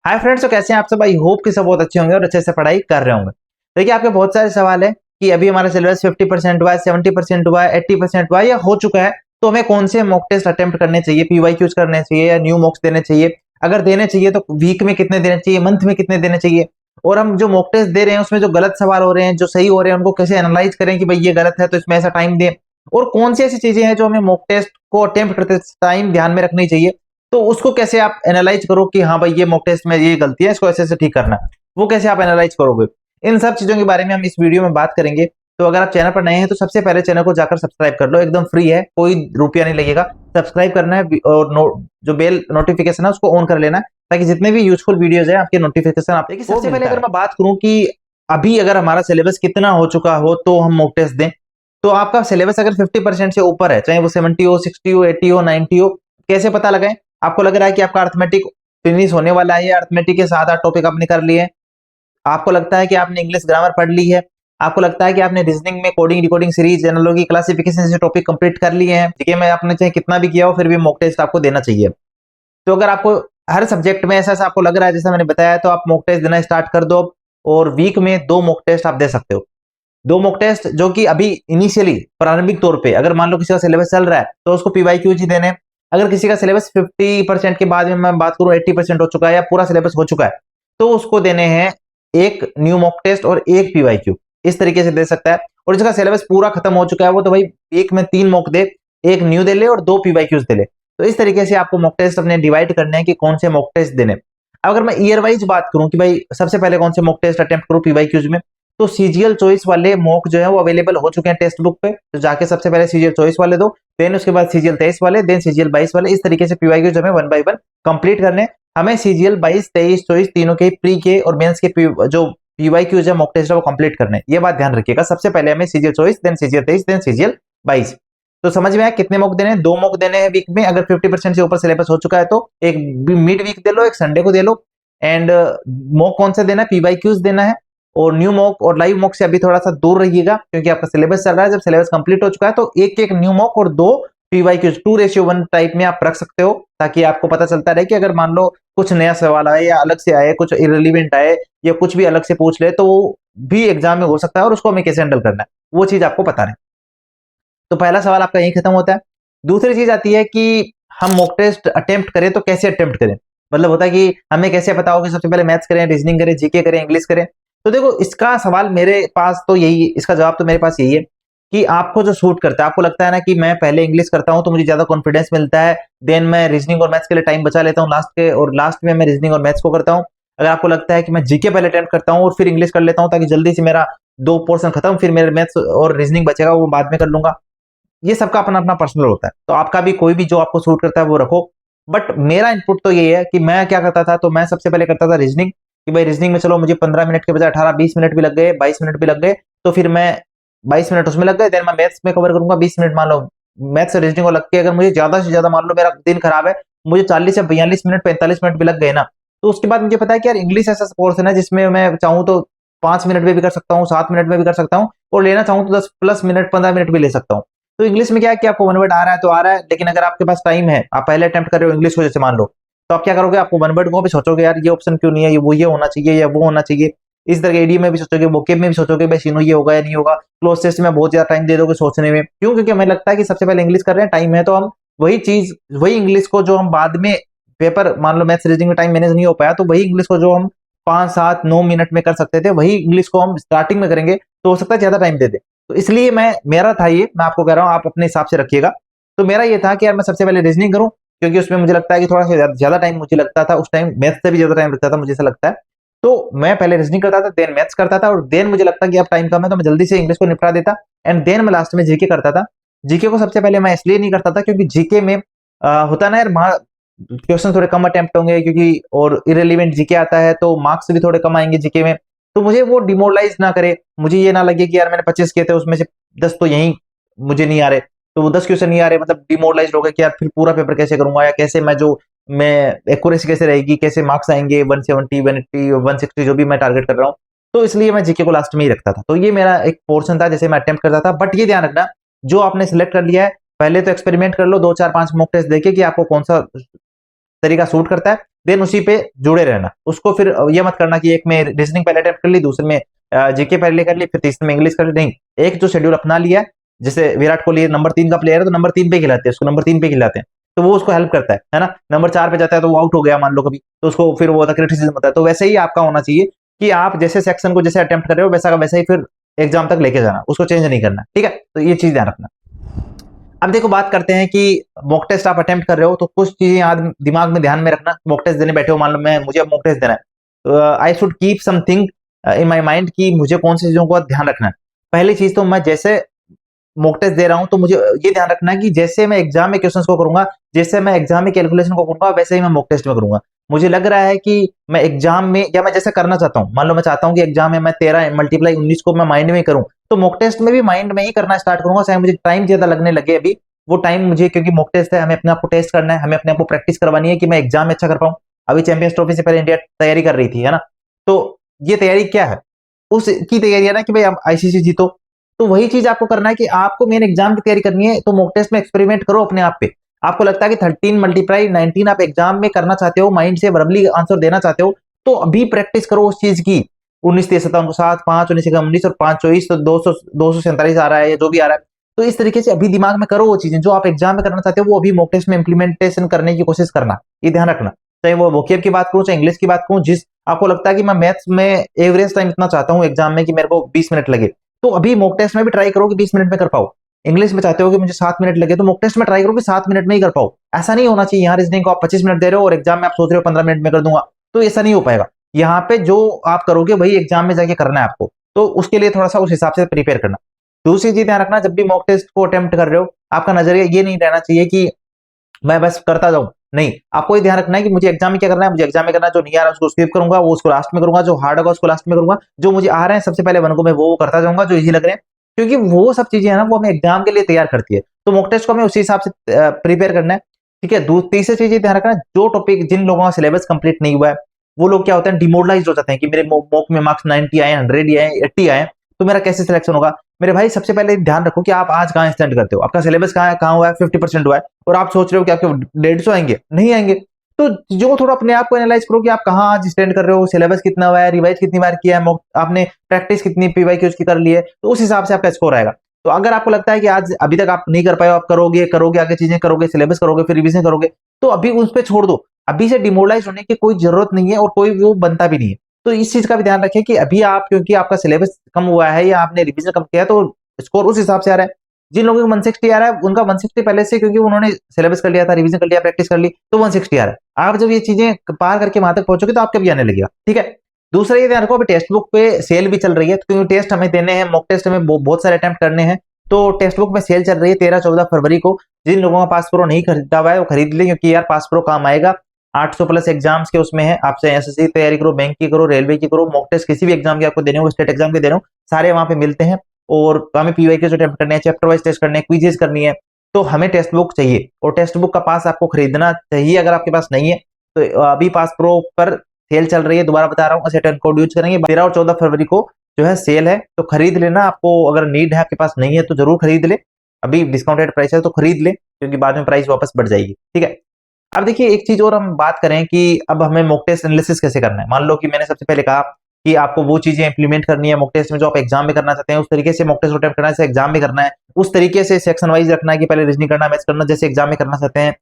Hi friends, तो कैसे हैं आप सब। आई होप कि सब बहुत अच्छे होंगे और अच्छे से पढ़ाई कर रहे होंगे। देखिए, आपके बहुत सारे सवाल है कि अभी हमारा सिलेबस 50% हुआ है, 70% हुआ है, 80% हुआ है या हो चुका है, तो हमें कौन से मॉक टेस्ट अटेम्प्ट करने चाहिए, पीवाईक्यूज करने चाहिए या न्यू मॉक्स देने चाहिए। अगर देने चाहिए तो वीक में कितने देने चाहिए, मंथ में कितने देने चाहिए, और हम जो मॉक टेस्ट दे रहे हैं उसमें जो गलत सवाल हो रहे हैं, जो सही हो रहे हैं, उनको कैसे एनालाइज करें कि भाई ये गलत है तो इसमें ऐसा टाइम दें। और कौन सी ऐसी चीजें हैं जो हमें मॉक टेस्ट को अटेम्प्ट करते टाइम ध्यान में रखनी चाहिए, तो उसको कैसे आप एनालाइज करो कि हाँ भाई ये मॉक टेस्ट में ये गलती है, इसको ऐसे ऐसे ठीक करना है, वो कैसे आप एनालाइज करोगे। इन सब चीजों के बारे में हम इस वीडियो में बात करेंगे। तो अगर आप चैनल पर नए हैं तो सबसे पहले चैनल को जाकर सब्सक्राइब कर लो, एकदम फ्री है, कोई रुपया नहीं लगेगा। सब्सक्राइब करना है और जो बेल नोटिफिकेशन है उसको ऑन कर लेना है, ताकि जितने भी यूजफुल वीडियोज है आपके नोटिफिकेशन आप देखिए। सबसे पहले अगर मैं बात करूं कि अभी अगर हमारा सिलेबस कितना हो चुका हो तो हम मॉक टेस्ट दें, तो आपका सिलेबस अगर 50% से ऊपर है, चाहे वो 70 हो, 60 हो, 80 हो, 90 हो, कैसे पता लगाएं। आपको लग रहा है कि आपका अर्थमेटिक फिनिश होने वाला है, अर्थमेटिक के 7-8 टॉपिक आपने कर लिए हैं, आपको लगता है कि आपने इंग्लिश ग्रामर पढ़ ली है, आपको लगता है कि आपने रीजनिंग में coding, recording series, analogy, classification से टॉपिक कंप्लीट कर लिए हैं, जीके में आपने चाहे कितना भी किया हो फिर भी मॉक टेस्ट आपको देना चाहिए। तो अगर आपको हर सब्जेक्ट में ऐसा ऐसा आपको लग रहा है जैसा मैंने बताया, तो आप मॉक टेस्ट देना स्टार्ट कर दो। और वीक में 2 मॉक टेस्ट आप दे सकते हो। 2 मॉक टेस्ट जो कि अभी इनिशियली प्रारंभिक तौर पे, अगर मान लो किसी का सिलेबस चल रहा है तो उसको पीवाईक्यूज ही देने। अगर किसी का सिलेबस 50% के बाद में मैं बात करूं 80% हो चुका है या पूरा सिलेबस हो चुका है, तो उसको देने हैं एक न्यू मॉक टेस्ट और एक पीवाईक्यू। इस तरीके से दे सकता है। और जिसका सिलेबस पूरा खत्म हो चुका है वो तो भाई एक में 3 मॉक दे, एक न्यू दे ले और 2 पीवाईक्यूज दे ले। तो इस तरीके से आपको मॉक टेस्ट अपने डिवाइड करने हैं कि कौन से मॉक टेस्ट देने। अगर मैं ईयर वाइज बात करूं कि भाई सबसे पहले कौन से मॉक टेस्ट अटेम्प्ट करूं पीवाईक्यूज में, तो सीजीएल चॉइस वाले मॉक जो है वो अवेलेबल हो चुके हैं टेक्स्ट बुक पे, तो जाके सबसे पहले सीजीएल चॉइस वाले दो, देन उसके बाद सीजीएल 23 वाले, देन सीजीएल 22 वाले। इस तरीके से पीवाईक्यूज हमें 1 बाय 1 कंप्लीट करने। हमें सीजीएल 22, 23, चॉइस तीनों के प्री के और मेंस के जो पीवाईक्यूज है मॉक टेस्ट है वो कंप्लीट करने। ये बात ध्यान रखिएगा, सबसे पहले हमें CGL choice, then CGL 23, then CGL 22। तो समझ में आया कितने मॉक देने हैं? 2 मॉक देने हैं वीक में। अगर 50% से ऊपर सिलेबस हो चुका है तो एक मिड वीक दे लो, एक संडे को दे लो। एंड मॉक कौन सा देना है? पीवाईक्यूज देना है। और न्यू मॉक और लाइव मॉक से अभी थोड़ा सा दूर रहिएगा, क्योंकि आपका सिलेबस चल रहा है। जब सिलेबस कंप्लीट हो चुका है तो एक एक न्यू मॉक और 2 पीवाईक्यूज 2:1 टाइप में आप रख सकते हो, ताकि आपको पता चलता रहे कि अगर मान लो कुछ नया सवाल आए या अलग से आए, कुछ इररिलेवेंट आए या कुछ भी अलग से पूछ ले, तो वो भी एग्जाम में हो सकता है और उसको हमें कैसे हैंडल करना है वो चीज आपको पता रहे। तो पहला सवाल आपका यही खत्म होता है। दूसरी चीज आती है कि हम मॉक टेस्ट अटेम्प्ट करें तो कैसे अटेम्प्ट करें। मतलब होता है कि हमें कैसे पता हो कि सबसे पहले मैथ्स करें, रीजनिंग करें, जीके करें, इंग्लिश करें। तो देखो, इसका सवाल मेरे पास तो यही, इसका जवाब तो मेरे पास यही है कि आपको जो सूट करता है। आपको लगता है ना कि मैं पहले इंग्लिश करता हूं तो मुझे ज्यादा कॉन्फिडेंस मिलता है, देन मैं रीजनिंग और मैथ्स के लिए टाइम बचा लेता हूं लास्ट के, और लास्ट में मैं रीजनिंग और मैथ्स को करता हूं। अगर आपको लगता है कि मैं जीके पहले अटेम्प्ट करता हूं और फिर इंग्लिश कर लेता हूं ताकि जल्दी से मेरा 2 पोर्शन खत्म, फिर मेरे मैथ्स और रीजनिंग बचेगा वो बाद में कर लूंगा। ये सबका अपना अपना पर्सनल होता है, तो आपका भी कोई भी जो आपको सूट करता है वो रखो। बट मेरा इनपुट तो ये है कि मैं क्या करता था, तो मैं सबसे पहले करता था रीजनिंग, कि भाई रीजनिंग में चलो मुझे 15 मिनट के बजाय 18-20 मिनट भी लग गए, 22 मिनट भी लग गए, तो फिर मैं 22 मिनट उसमें लग गए, देन मैं मैथ्स में कवर करूंगा 20 मिनट। मान लो मैथ्स और रीजनिंग को लग के अगर मुझे ज्यादा से ज्यादा, मान लो मेरा दिन खराब है, मुझे 40 या 42 मिनट, 45 मिनट भी लग गए ना, तो उसके बाद मुझे पता है कि यार इंग्लिश ऐसा कोर्स है ना जिसमें मैं चाहूँ तो 5 मिनट में भी कर सकता हूँ, 7 मिनट में भी कर सकता हूँ, और लेना चाहूँ तो 10 प्लस मिनट, 15 मिनट भी ले सकता हूँ। तो इंग्लिश में क्या है कि आपको 1 वर्ड आ रहा है तो आ रहा है, लेकिन अगर आपके पास टाइम है, आप पहले अटेम्प्ट कर रहे हो इंग्लिश को जैसे मान लो, तो आप क्या करोगे, आपको 1 वर्ड को भी सोचोगे यार ये ऑप्शन क्यों नहीं है, ये वो ये होना चाहिए या वो होना चाहिए। इस तरह के एडी में भी सोचोगे, वोकेब में भी सोचोगे भाई सीनो ये होगा या नहीं होगा। क्लोज टेस्ट में बहुत ज्यादा टाइम दे दोगे सोचने में। क्यों? क्योंकि हमें लगता है कि सबसे पहले इंग्लिश कर रहे हैं, टाइम है, तो हम वही चीज, वही इंग्लिश को जो हम बाद में पेपर, मान लो मैथ्स रीजनिंग में टाइम मैनेज नहीं हो पाया, तो वही इंग्लिश को जो हम 5-7-9 मिनट में कर सकते थे, वही इंग्लिश को हम स्टार्टिंग में करेंगे तो हो सकता है ज्यादा टाइम दे दे। तो इसलिए मेरा था ये, मैं आपको कह रहा हूँ, आप अपने हिसाब से रखिएगा। तो मेरा ये था कि यार मैं सबसे पहले रीजनिंग करूं, क्योंकि उसमें मुझे लगता है कि थोड़ा सा ज्यादा टाइम मुझे लगता था, उस टाइम मैथ्स से भी ज्यादा टाइम लगता था मुझे ऐसा लगता है। तो मैं पहले रीजनिंग करता था, देन मैथ्स करता था, और देन मुझे लगता कि अब टाइम कम है तो मैं जल्दी से इंग्लिश को निपटा देता, एंड देन मैं लास्ट में जीके करता था। जीके को सबसे पहले मैं इसलिए नहीं करता था क्योंकि जीके में होता ना यार, क्वेश्चन थोड़े कम अटेम्प्ट होंगे, क्योंकि और इरेलीवेंट जीके आता है तो मार्क्स भी थोड़े कम आएंगे जीके में। तो मुझे वो डिमोरलाइज ना करे, मुझे ये ना लगे कि यार मैंने 25 किए थे उसमें से 10 तो यही मुझे नहीं आ रहे, तो वो 10 क्वेश्चन नहीं आ रहे, मतलब डिमोरलाइज हो गए कि यार फिर पूरा पेपर कैसे करूंगा, या कैसे मैं एक्यूरेसी कैसे रहेगी, कैसे मार्क्स आएंगे 170, 180, 160 जो भी मैं टारगेट कर रहा हूँ। तो इसलिए मैं जीके को लास्ट में ही रखता था। तो ये मेरा एक पोर्शन था जैसे मैं अटेम्प्ट करता था। बट ये ध्यान रखना, जो आपने सिलेक्ट कर लिया है, पहले तो एक्सपेरिमेंट कर लो 2-4-5 मॉक टेस्ट देके कि आपको कौन सा तरीका सूट करता है। देन उसी पे जुड़े रहना। उसको फिर ये मत करना कि एक में रीजनिंग पहले अटेम्प्ट कर ली, दूसरे में जीके पहले कर ली, फिर तीसरे में इंग्लिश कर ली। नहीं, एक जो शेड्यूल अपना लिया है, जैसे विराट कोहली नंबर 3 का प्लेयर है तो नंबर 3 पे खिलाते हैं उसको, नंबर 3 पे खिलाते हैं, तो वो उसको हेल्प करता है ना। नंबर 4 पे जाता है तो वो आउट हो गया मान लो कभी, तो उसको फिर वो होता है क्रिटिसिज्म होता है। तो वैसे ही आपका होना चाहिए कि आप जैसे सेक्शन को जैसे अटेम्प्ट कर रहे हो वैसा का वैसा ही फिर एग्जाम तक लेके जाना, उसको चेंज नहीं करना, ठीक है। तो ये चीज ध्यान रखना। अब देखो बात करते हैं कि मॉक टेस्ट आप अटेम्प्ट कर रहे हो तो कुछ चीजें याद दिमाग में ध्यान में रखना। मॉक टेस्ट देने बैठे हो, मान लो मैं मुझे अब मॉक टेस्ट देना है, I should keep something in my mind कि मुझे कौन सी चीजों को ध्यान रखना है। पहली चीज तो मैं जैसे मॉक टेस्ट दे रहा हूं तो मुझे ये ध्यान रखना है कि जैसे मैं एग्जाम में क्वेश्चंस को करूंगा, जैसे मैं एग्जाम में कैलकुलेशन को करूंगा, वैसे ही मैं मॉक टेस्ट में करूंगा। मुझे लग रहा है कि मैं एग्जाम में या मैं जैसे करना चाहता हूं, मान लो मैं चाहता हूं कि एग्जाम में मैं 13 मल्टीप्लाई 19 को मैं माइंड में करूं, तो मॉक टेस्ट में भी माइंड में ही करना स्टार्ट करूंगा, चाहे मुझे टाइम ज्यादा लगने लगे। अभी वो टाइम मुझे, क्योंकि मॉक टेस्ट है, हमें अपने आप को टेस्ट करना है, हमें अपने आप को प्रैक्टिस करवानी है कि मैं एग्जाम में अच्छा कर पाऊं। अभी चैंपियंस ट्रॉफी से पहले इंडिया तैयारी कर रही थी, है ना। तो ये तैयारी क्या है, उसकी तैयारी है ना कि भाई आप आईसीसी जीतो। तो वही चीज आपको करना है कि आपको मेन एग्जाम की तैयारी करनी है, तो मॉक टेस्ट में एक्सपेरिमेंट करो अपने आप पे। आपको लगता है कि 13 मल्टीप्लाई 19 आप एग्जाम में करना चाहते हो, माइंड से वर्बली आंसर देना चाहते हो, तो अभी प्रैक्टिस करो उस चीज की। 19 3 7 7 5 19 19 और 5 24 तो 247 आ रहा है या जो भी आ रहा है। तो इस तरीके से अभी दिमाग में करो वो चीजें जो आप एग्जाम में करना चाहते हो, वो अभी मॉक टेस्ट में इंप्लीमेंटेशन करने की कोशिश करना। ये ध्यान रखना, चाहे वो वोकेब की बात करूं चाहे इंग्लिश की बात करूं। जिस आपको लगता है कि मैं मैथ्स में एवरेज टाइम इतना चाहता हूं एग्जाम में कि मेरे को 20 मिनट लगे, तो अभी मॉक टेस्ट में भी ट्राई करो कि 20 मिनट में कर पाओ। इंग्लिश में चाहते हो कि मुझे 7 मिनट लगे, तो मॉक टेस्ट में ट्राई करो कि 7 मिनट में ही कर पाओ। ऐसा नहीं होना चाहिए यहाँ रीजनिंग को आप 25 मिनट दे रहे हो और एग्जाम में आप सोच रहे हो 15 मिनट में कर दूंगा, तो ऐसा नहीं हो पाएगा। यहाँ पे जो आप करोगे वही एग्जाम में जाके करना है आपको, तो उसके लिए थोड़ा सा उस हिसाब से प्रिपेयर करना। दूसरी चीज ध्यान रखना, जब भी मॉक टेस्ट को अटेम्प्ट कर रहे हो, आपका नजरिया ये नहीं रहना चाहिए कि मैं बस करता जाऊं। नहीं, आपको ये ध्यान रखना है कि मुझे एग्जाम में क्या करना है, मुझे एग्जाम में करना है, जो नहीं आ रहा है उसको स्किप करूंगा, वो उसको लास्ट में करूंगा, जो हार्ड होगा उसको लास्ट में करूंगा, जो मुझे आ रहे हैं सबसे पहले वन को मैं वो करता जाऊंगा जो इजी लग रहे हैं, क्योंकि वो सब चीजें है ना वो हमें एग्जाम के लिए तैयार करती है। तो मॉक टेस्ट को हमें उसी हिसाब से प्रिपेयर करना है, ठीक है। तीसरी चीज ध्यान रखना, जो टॉपिक जिन लोगों का सिलेबस कंप्लीट नहीं हुआ है वो लोग क्या होते हैं, डिमोरलाइज हो जाते हैं कि मेरे मॉक में मार्क्स 90 आए, 100 आए, 80 आए, तो मेरा कैसे सिलेक्शन होगा। मेरे भाई सबसे पहले ध्यान रखो कि आप आज कहाँ स्टैंड करते हो, आपका सिलेबस कहाँ हुआ है, 50% हुआ है, और आप सोच रहे हो कि आपके 150 आएंगे, नहीं आएंगे। तो जो थोड़ा अपने आप को एनालाइज करो कि आप कहाँ आज स्टैंड कर रहे हो, सिलेबस कितना हुआ है, रिवाइज कितनी बार किया है, आपने प्रैक्टिस कितनी पीवाईक्यूज की कर ली है, तो उस हिसाब से आपका स्कोर आएगा। तो अगर आपको लगता है कि आज अभी तक आप नहीं कर पाए, आप करोगे करोगे आगे चीजें करोगे, सिलेबस करोगे, फिर रिविजन करोगे, तो अभी उस पर छोड़ दो। अभी से डिमोरलाइज होने की कोई जरूरत नहीं है और कोई वो बनता भी नहीं है। तो इस चीज का भी ध्यान रखें कि अभी आप, क्योंकि आपका सिलेबस कम हुआ है या आपने रिविजन कम किया है, तो स्कोर उस हिसाब से आ रहा है। जिन लोगों को 160 आ रहा है उनका 160 पहले से, क्योंकि उन्होंने सिलेबस कर लिया था, रिवीजन कर लिया, प्रैक्टिस कर ली, तो 160 आ रहा है। आप जब ये चीजें पार करके वहां तक पहुंचोगे तो आपके भी आने लगेगा, ठीक है। दूसरा ये ध्यान रखो, अभी टेक्स्ट बुक पे सेल भी चल रही है, क्योंकि टेस्ट हमें देने हैं, मॉक टेस्ट हमें बहुत सारे अटेम्प्ट करने हैं, तो टेक्स्ट बुक में सेल चल रही है 13-14 फरवरी को। जिन लोगों का पास प्रो नहीं खरीदा हुआ है वो खरीद ले, क्योंकि यार पास प्रो काम आएगा। 800 प्लस एग्जाम्स के उसमें है, आपसे एसएससी तैयारी करो, बैंक की करो, रेलवे की करो, मॉक टेस्ट किसी भी एग्जाम के आपको देने हो, स्टेट एग्जाम के देने हो, सारे वहां पे मिलते हैं। और हमें पीवाई के जो अटेम्प्ट करने हैं, चैप्टर वाइज टेस्ट करने हैं, क्विजेस करनी है, तो हमें टेक्स्ट बुक चाहिए, और टेक्स्ट बुक का पास आपको खरीदना चाहिए। अगर आपके पास नहीं है तो अभी पास प्रो पर सेल चल रही है, दोबारा बता रहा हूँ, सेटन कोड यूज करेंगे। 13 और 14 फरवरी को जो है सेल है, तो खरीद लेना। आपको अगर नीड है, आपके पास नहीं है तो जरूर खरीद ले, अभी डिस्काउंटेड प्राइस है तो खरीद ले, क्योंकि बाद में प्राइस वापस बढ़ जाएगी, ठीक है। अब देखिए एक चीज और हम बात करें कि अब हमें मॉक टेस्ट एनालिसिस कैसे करना है। मान लो कि मैंने सबसे पहले कहा कि आपको वो चीजें इंप्लीमेंट करनी है मॉक टेस्ट में जो आप एग्जाम में करना चाहते हैं, उस तरीके से मॉक टेस्ट अटेम्प्ट करना है, जैसे एग्जाम में करना है, उस तरीके से सेक्शन वाइज रखना है कि पहले रीजनिंग करना, मैथ्स करना, जैसे एग्जाम में करना चाहते हैं।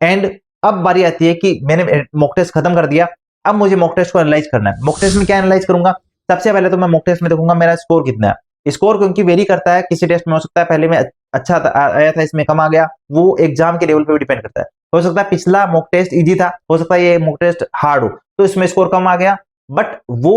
एंड अब बारी आती है कि मैंने मॉक टेस्ट खत्म कर दिया, अब मुझे मॉक टेस्ट को एनालाइज करना है। मॉक टेस्ट में क्या एनालाइज करूंगा, सबसे पहले तो मैं मॉक टेस्ट में देखूंगा मेरा स्कोर कितना है। स्कोर क्योंकि वेरी करता है, किसी टेस्ट में हो सकता है पहले में अच्छा आया था, इसमें कम आ गया, वो एग्जाम के लेवल पे भी डिपेंड करता है। हो सकता है पिछला मॉक टेस्ट इजी था, हो सकता है ये मॉक टेस्ट हार्ड हो, तो इसमें स्कोर कम आ गया। बट वो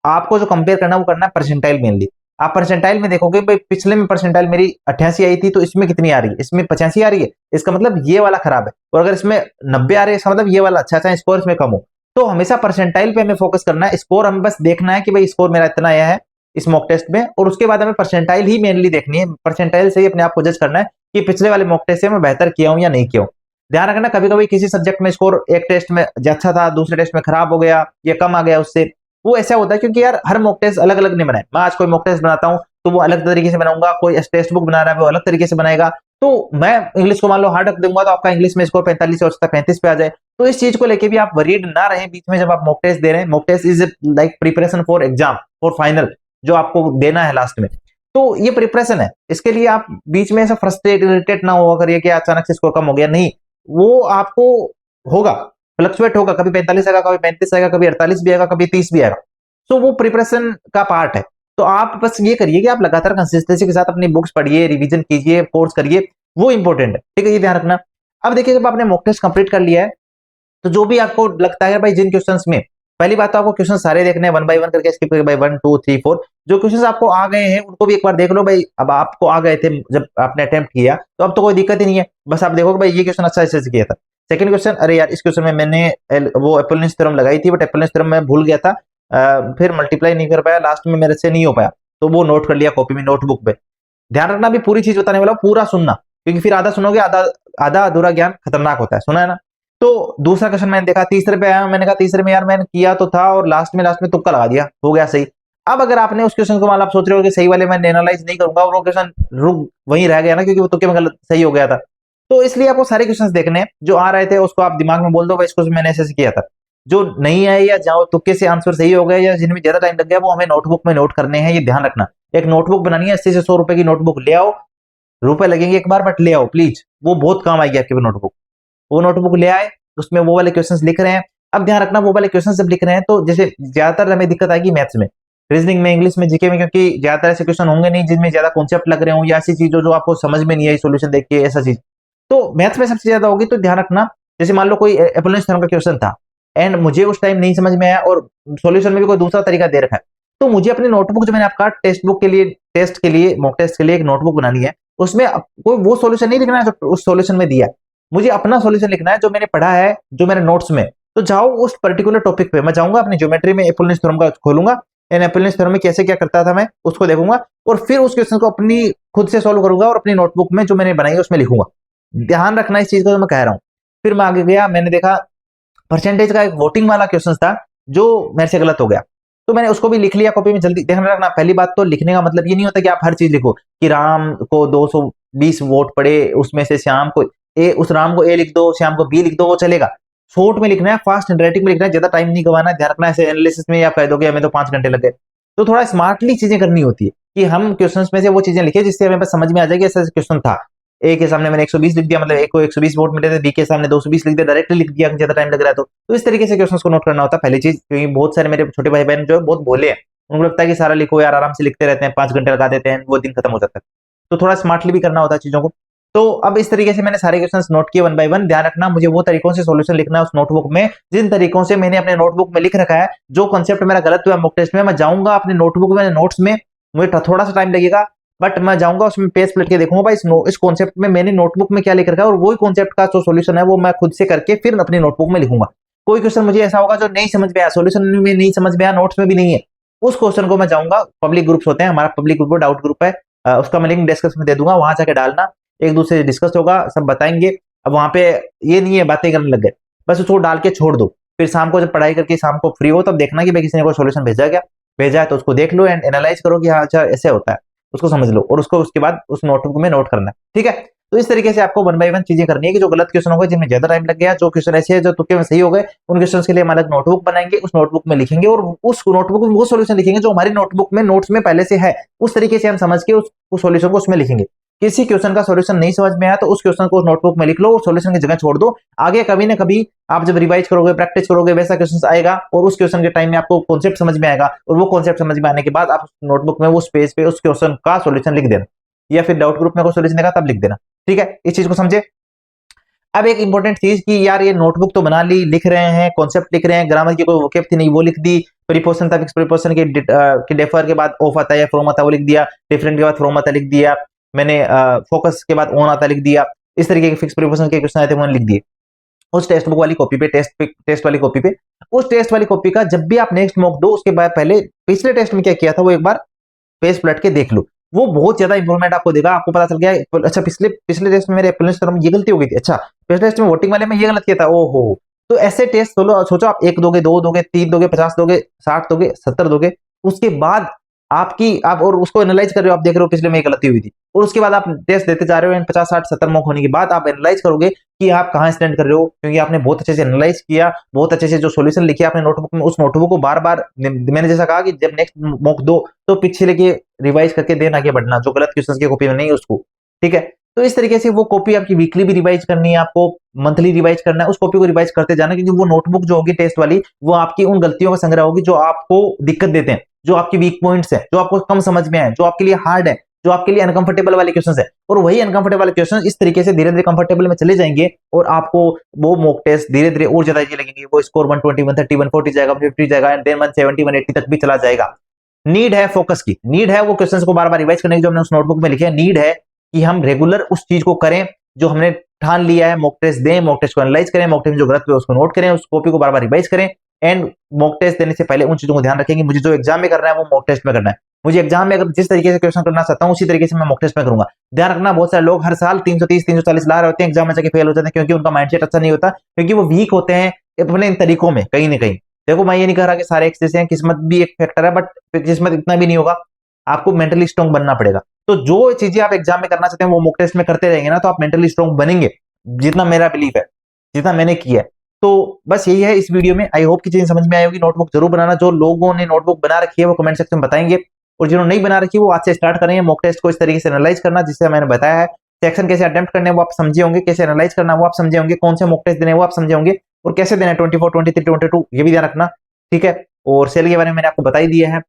आपको जो कंपेयर करना है वो करना है परसेंटाइल मेनली। आप परसेंटाइल में देखोगे भाई पिछले में परसेंटाइल मेरी 88 आई थी, तो इसमें कितनी आ रही है, इसमें 85 आ रही है, इसका मतलब ये वाला खराब है। और अगर इसमें 90 आ रही है, इसका मतलब ये वाला अच्छा है, स्कोर इसमें कम हो। तो हमेशा परसेंटाइल पे हमें फोकस करना है, स्कोर हमें बस देखना है कि भाई स्कोर मेरा इतना आया है इस मॉक टेस्ट में, और उसके बाद हमें परसेंटाइल ही मेनली देखनी है। परसेंटाइल से ही अपने आप को जज करना है कि पिछले वाले मॉक टेस्ट से मैं बेहतर किया हूं या नहीं किया हूं। ध्यान रखना कभी कभी किसी सब्जेक्ट में स्कोर एक टेस्ट में अच्छा था, दूसरे टेस्ट में खराब हो गया या कम आ गया उससे, वो ऐसा होता है क्योंकि यार हर मॉक टेस्ट अलग अलग नहीं बनाए। मैं आज कोई मॉक टेस्ट बनाता हूं तो वो अलग तरीके से बनाऊंगा, कोई टेक्स्ट बुक बना रहा है वो अलग तरीके से बनाएगा, तो मैं इंग्लिश को मान लो हार्ड रख दूंगा तो आपका इंग्लिश में स्कोर 45 से हो सकता है 35 पे आ जाए। तो इस चीज को लेके भी आप वरीड ना रहे बीच में जब आप मॉक टेस्ट दे रहे हैं। Mock test is like preparation for exam, for final, जो आपको देना है लास्ट में। तो ये प्रिपरेशन है, इसके लिए आप बीच में ऐसा फ्रस्ट्रेट इरिटेट ना हुआ करिए कि अचानक से स्कोर कम हो गया, नहीं, वो आपको होगा, फ्लक्चुएट होगा, कभी 45 आएगा, कभी 35 आएगा, कभी 48 भी आएगा, कभी 30 भी आएगा। तो वो प्रिपरेशन का पार्ट है। तो आप बस ये करिए कि आप लगातार कंसिस्टेंसी के साथ अपनी बुक्स पढ़िए, रिवीजन कीजिए, कोर्स करिए, वो इंपॉर्टेंट है, ठीक है, ये ध्यान रखना। अब देखिए जब आपने मॉक टेस्ट कंप्लीट कर लिया है तो जो भी आपको लगता है भाई जिन क्वेश्चंस में, पहली बात तो आपको क्वेश्चन सारे देखने हैं, 1 बाय 1 करके स्किप करके, भाई 1 2 3 4 जो क्वेश्चंस आपको आ गए हैं उनको भी एक बार देख लो भाई। अब आपको आ गए थे जब आपने अटेम्प्ट किया तो अब तो कोई दिक्कत ही नहीं है, बस आप देखो भाई ये क्वेश्चन अच्छा से किया था। सेकंड क्वेश्चन, अरे यार इस क्वेश्चन में मैंने वो एपोलिनस थ्योरम लगाई थी बट एपोलिनस थ्योरम मैं भूल गया था, फिर मल्टीप्लाई नहीं कर पाया, लास्ट में मेरे से नहीं हो पाया, तो वो नोट कर लिया कॉपी में, नोटबुक पे। ध्यान रखना भी पूरी चीज बताने वाला पूरा सुनना, क्योंकि फिर आधा सुनोगे, आधा आधा अधूरा ज्ञान खतरनाक होता है, सुना है ना। तो दूसरा क्वेश्चन मैंने देखा, तीसरे पे आया, मैंने कहा तीसरे में यार मैंने किया तो था और लास्ट में तुक्का लगा दिया, हो गया सही। अब अगर आपने उस क्वेश्चन को मान आप सोच रहे हो कि सही वाले मैं एनालाइज नहीं करूंगा और वो क्वेश्चन रुक वहीं रह गया ना, क्योंकि वो तुक्के में गलत सही हो गया था, तो इसलिए आपको सारे क्वेश्चंस देखने हैं जो आ रहे थे, उसको आप दिमाग में बोल दो भाई इसको मैंने ऐसे किया था। जो नहीं है या जहां तुक्के से आंसर सही हो गया या जिनमें ज्यादा टाइम लग गया वो हमें नोटबुक में नोट करने हैं, ये ध्यान रखना। एक नोटबुक बनानी है, 80 से 100 रुपए की नोटबुक ले आओ, रुपए लगेंगे एक बार बट ले आओ प्लीज, वो बहुत काम आएगी आपकी नोटबुक। वो नोटबुक ले आए, उसमें वो वाले क्वेश्चंस लिख रहे हैं। अब ध्यान रखना वो वाले क्वेश्चंस जब लिख रहे हैं तो जैसे ज्यादातर हमें दिक्कत आएगी मैथ्स में, रीजनिंग में, इंग्लिश में, जीके में, क्योंकि ज्यादातर ऐसे क्वेश्चन होंगे नहीं जिनमें ज्यादा कॉन्सेप्ट लग रहे हो या ऐसी चीजों जो आपको समझ में नहीं आई सोल्यूशन देख के, ऐसा चीज तो मैथ्स में सबसे ज्यादा होगी। तो ध्यान रखना, जैसे मान लो कोई एपोलिनस थ्योरम का क्वेश्चन था एंड मुझे उस टाइम नहीं समझ में आया और सॉल्यूशन में भी कोई दूसरा तरीका दे रखा है, तो मुझे अपनी नोटबुक जो मैंने आपका टेस्ट बुक के लिए, टेस्ट के लिए, मॉक टेस्ट के लिए एक नोटबुक बनानी है, उसमें कोई वो सॉल्यूशन नहीं लिखना है जो उस सॉल्यूशन में दिया, मुझे अपना सॉल्यूशन लिखना है जो मैंने पढ़ा है, जो मेरे नोट्स में। तो जाओ उस पर्टिकुलर टॉपिक पे, मैं जाऊंगा अपनी ज्योमेट्री में एपोलिनस थ्योरम का खोलूंगा, एंड एपोलिनस थ्योरम में कैसे क्या करता था मैं उसको देखूंगा और फिर उस क्वेश्चन को अपनी खुद से सॉल्व करूंगा और अपनी नोटबुक में जो मैंने बनाई है उसमें लिखूंगा। ध्यान रखना इस चीज को जो मैं कह रहा हूं। फिर मैं आगे गया, मैंने देखा परसेंटेज का एक वोटिंग वाला क्वेश्चन था जो मेरे से गलत हो गया, तो मैंने उसको भी लिख लिया कॉपी में। जल्दी ध्यान रखना, पहली बात तो लिखने का मतलब ये नहीं होता कि आप हर चीज लिखो कि राम को 220 वोट पड़े, उसमें से श्याम को ए, उस राम को ए लिख दो, श्याम को बी लिख दो, वो चलेगा। शॉर्ट में लिखना है, फास्ट हैंडराइटिंग में लिखना है, ज्यादा टाइम नहीं गवाना। ध्यान रखना ऐसे एनालिसिस में आप कह दोगे हमें तो 5 घंटे लगे, तो थोड़ा स्मार्टली चीजें करनी होती है कि हम क्वेश्चन में से वो चीजें लिखे जिससे हमें बस समझ में आ जाएगी ऐसा क्वेश्चन था। ए के सामने मैंने 120 लिख दिया, मतलब ए को 120 वोट मिले थे, बी के सामने 220 लिख दिया, डायरेक्टली लिख दिया, ज्यादा टाइम लग रहा है तो इस तरीके से क्वेश्चंस को नोट करना होता है पहली चीज। क्योंकि बहुत सारे मेरे छोटे भाई बहन जो है बहुत भोले हैं, उनको लगता है कि सारा लिखो यार, आराम से लिखते रहते हैं, 5 घंटे लगा देते हैं, वो दिन खत्म हो जाता है। तो थोड़ा स्मार्टली भी करना होता है चीजों को। तो अब इस तरीके से मैंने सारे क्वेश्चंस नोट किए 1 बाय 1। ध्यान रखना मुझे वो तरीकों से सॉल्यूशन लिखना है उस नोटबुक में जिन तरीकों से मैंने अपने नोटबुक में लिख रखा है। जो कॉन्सेप्ट मेरा गलत हुआ मॉक टेस्ट में, मैं जाऊंगा अपने नोटबुक में, नोट्स में, मुझे थोड़ा सा टाइम लगेगा बट मैं जाऊंगा उसमें पेज पलट के देखूंगा भाई इस कॉन्सेप्ट में मैंने नोटबुक में क्या लिख रखा है, और वही कॉन्सेप्ट का जो सॉल्यूशन है वो मैं खुद से करके फिर अपनी नोटबुक में लिखूंगा। कोई क्वेश्चन मुझे ऐसा होगा जो नहीं समझ में आया, सॉल्यूशन में नहीं समझ में आया, नोट्स में भी नहीं है, उस क्वेश्चन को मैं जाऊंगा, पब्लिक ग्रुप्स होते हैं, हमारा पब्लिक ग्रुप डाउट ग्रुप है, उसका मैं लिंक डिस्क्रिप्शन में दे दूंगा, वहां जाके डालना, एक दूसरे से डिस्कस होगा, सब बताएंगे। अब वहां पे ये नहीं है बातें करने लग गए, बस उसको डाल के छोड़ दो। फिर शाम को जब पढ़ाई करके शाम को फ्री हो तब देखना कि भाई किसी ने कोई सॉल्यूशन भेजा क्या, भेजा है तो उसको देख लो एंड एनालाइज करो कि हाँ अच्छा ऐसे होता है, उसको समझ लो और उसको उसके बाद उस नोटबुक में नोट करना है, ठीक है। तो इस तरीके से आपको 1 बाय 1 चीजें करनी है कि जो गलत क्वेश्चन हो गए जिनमें ज्यादा टाइम लग गया, जो क्वेश्चन ऐसे है जो तुक्के में सही हो गए, उन क्वेश्चन के लिए हम अलग नोटबुक बनाएंगे, उस नोटबुक में लिखेंगे और उस नोटबुक में वो सॉल्यूशन लिखेंगे जो हमारी नोटबुक में नोट्स में पहले से है, उस तरीके से हम समझ के उस सॉल्यूशन को उसमें लिखेंगे। किसी क्वेश्चन का सॉल्यूशन नहीं समझ में आया तो उस क्वेश्चन को नोटबुक में लिख लो और सॉल्यूशन की जगह छोड़ दो। आगे कभी ना कभी आप जब रिवाइज करोगे, प्रैक्टिस करोगे, वैसा क्वेश्चन आएगा और उस क्वेश्चन के टाइम में आपको कॉन्सेप्ट समझ में आएगा और वो कॉन्सेप्ट समझ में आने के बाद आप नोटबुक में उस पेज पे उस क्वेश्चन का सॉल्यूशन लिख देना, या फिर डाउट ग्रुप में कोई सॉल्यूशन देगा तब लिख देना, ठीक है। इस चीज को समझे। अब एक इंपॉर्टेंट चीज कि यार ये नोटबुक तो बना ली, लिख रहे हैं, कॉन्सेप्ट लिख रहे हैं, ग्रामर की कोई वोकैब थी नहीं वो लिख दी, प्रीपोजिशन था, फिक्स प्रीपोजिशन के डेफर के बाद ऑफ आता है या फ्रॉम आता है वो लिख दिया, डिफरेंट के बाद फ्रॉम आता लिख दिया, मैंने फोकस के बाद ऑन आता लिख दिया, इस तरीके के फिक्स प्रीपोजिशन के क्वेश्चन आए थे मैंने लिख दिए उस टेक्स्ट बुक वाली कॉपी पे, टेस्ट वाली कॉपी पे। उस टेस्ट वाली कॉपी का जब भी आप नेक्स्ट मॉक दो उसके बाद पहले पिछले टेस्ट में क्या किया था वो एक बार पेज पलट के देख लो, वो बहुत ज्यादा इंप्रूवमेंट आपको देगा। आपको पता चल गया अच्छा पिछले टेस्ट में मेरे एपोलिनस थ्योरम ये गलती हो गई थी, अच्छा पिछले टेस्ट में वोटिंग वाले में ये गलत किया था, ओहो। तो ऐसे टेस्ट सोचो आप 1 दोगे, 2 दोगे, 3 दोगे, 50 दोगे, 60 दोगे, 70 दोगे, उसके बाद आप और उसको एनालाइज कर रहे हो, आप देख रहे हो पिछले में गलती हुई थी, और उसके बाद आप टेस्ट देते जा रहे हो, 50 60 70 मॉक होने के बाद आप एनालाइज करोगे कि आप कहाँ स्टैंड कर रहे हो, क्योंकि आपने बहुत अच्छे से एनालाइज किया, बहुत अच्छे से जो सॉल्यूशन लिखे आपने नोटबुक में, उस नोटबुक को बार बार, मैंने जैसा कहा कि जब नेक्स्ट मॉक दो तो पीछे लेके रिवाइज करके देना, आगे बढ़ना, जो गलत क्वेश्चन की कॉपी में नहीं उसको, ठीक है। तो इस तरीके से वो कॉपी आपकी वीकली भी रिवाइज करनी है, आपको मंथली रिवाइज करना है, उस कॉपी को रिवाइज करते जाना, क्योंकि वो नोटबुक जो होगी टेस्ट वाली, वो आपकी उन गलतियों का संग्रह होगी जो आपको दिक्कत देते हैं, जो आपकी वीक पॉइंट्स हैं, जो आपको कम समझ में है, जो आपके लिए हार्ड है, जो आपके लिए अनकंफर्टेबल वाले क्वेश्चन है, और वही अनकंफर्टेबल वाले क्वेश्चन इस तरीके से धीरे धीरे कंफर्टेबल में चले जाएंगे, और आपको वो मॉक टेस्ट धीरे धीरे और ज्यादा इजी लगेंगे, वो स्कोर 120 130 140 जाएगा, 150 जाएगा, एंड देन 170 180 तक भी चला जाएगा। नीड है फोकस की, नीड है वो क्वेश्चंस को बार बार रिवाइज करने की, जो हमने उस नोटबुक में लिखे हैं, नीड है कि हम रेगुलर उस चीज को करें जो हमने ठान लिया है, मॉक टेस्ट दें, मॉक टेस्ट को एनालाइज करें, मॉक टेस्ट में जो गलत हुआ उसको नोट करें, उस कॉपी को बार बार रिवाइज करें, एंड मॉक टेस्ट देने से पहले उन चीजों को ध्यान रखेंगे, मुझे जो एग्जाम में करना है वो मॉक टेस्ट में करना है, मुझे एग्जाम में अगर जिस तरीके से क्वेश्चन करना चाहता हूं उसी तरीके से मैं मॉक टेस्ट में करूंगा। ध्यान रखना, बहुत सारे लोग हर साल 330 340 ला रहे होते हैं, एग्जाम में जाके फेल हो जाते हैं, क्योंकि उनका माइंडसेट अच्छा नहीं होता, क्योंकि वो वीक होते हैं अपने इन तरीकों में कहीं ना कहीं। देखो, मैं ये नहीं कह रहा कि सारे एक जैसे हैं, किस्मत भी एक फैक्टर है, बट किस्मत इतना भी नहीं होगा, आपको मेंटली स्ट्रांग बनना पड़ेगा। तो जो चीजें आप एग्जाम में करना चाहते हैं वो मॉक टेस्ट में करते रहेंगे ना, तो आप मेंटली स्ट्रांग बनेंगे, जितना मेरा बिलीफ है, जितना मैंने किया है। तो बस यही है इस वीडियो में, आई होप की चीजें समझ में आई होगी। नोटबुक जरूर बनाना, जो लोगों ने नोटबुक बना रखी है वो कमेंट सेक्शन में बताएंगे, और जिन्होंने नहीं बना रखी वो आज से स्टार्ट करेंगे मॉक टेस्ट को इस तरीके से एनालाइज करना जिससे मैंने बताया है। सेक्शन कैसे अटेम्प्ट करने वो आप समझे होंगे, कैसे एनालाइज करना वो आप समझे होंगे, कौन से मॉक टेस्ट देने वो आप समझे होंगे, और कैसे देना 24 23 22 ये भी ध्यान रखना, ठीक है। और सेल के बारे में मैंने आपको बता ही दिया है।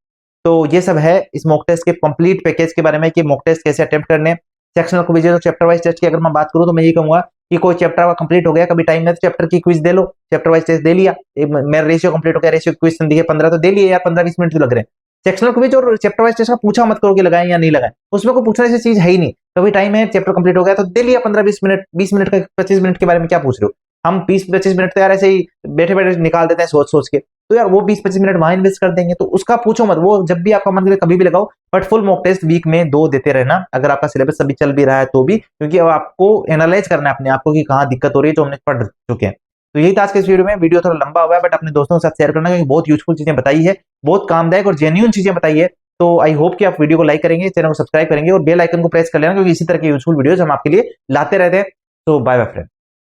तो ये सब है इस मॉक टेस्ट के कंप्लीट पैकेज के बारे में कि मॉक टेस्ट कैसे अटेम्प्ट करने, सेक्शनल क्विज और चैप्टर वाइज टेस्ट की अगर मैं बात करूं तो मैं ये कहूंगा कि कोई चैप्टर आपका कंप्लीट हो गया, कभी टाइम है तो चैप्टर की क्विज दे लो, चैप्टर वाइज टेस्ट दे लिया, मेरा रेशियो कंप्लीट हो गया, रेशियो क्विज दिखे 15 तो दे लिए यार, 15 20 मिनट तो लग रहे हैं। सेक्शनल क्विज और चैप्टर वाइज टेस्ट का पूछा मत करो कि लगाएं या नहीं लगाएं, उसमें कोई पूछने जैसी चीज है ही नहीं, कभी टाइम है चैप्टर कंप्लीट हो गया तो दे लिया 15 20 मिनट, 20 मिनट का 25 मिनट के बारे में क्या पूछ रहे हो। हम 20-25 मिनट तो यार ऐसे ही बैठे बैठे निकाल देते हैं सोच सोच के, तो यार वो 20-25 मिनट वहां इन्वेस्ट कर देंगे, तो उसका पूछो मत, वो जब भी आपका मन करे कभी भी लगाओ, but full mock test week में 2 देते रहना, अगर आपका सिलेबस अभी चल भी रहा है तो भी, क्योंकि अब आपको एनालाइज करना है अपने आप को कि कहाँ दिक्कत हो रही है, जो हमने पढ़ चुके हैं। तो यही था आज के इस वीडियो में, वीडियो थोड़ा लंबा हुआ है बट अपने दोस्तों के साथ शेयर करना, क्योंकि बहुत यूजफुल चीजें बताई है, बहुत कामदायक और जेन्युइन चीजें बताई है। तो आई होप कि आप वीडियो को लाइक करेंगे, चैनल को सब्सक्राइब करेंगे और बेल आइकन को प्रेस कर लेना, क्योंकि इसी तरह के यूजफुल वीडियोस हम आपके लिए लाते रहते हैं। तो बाय बाय फ्रेंड।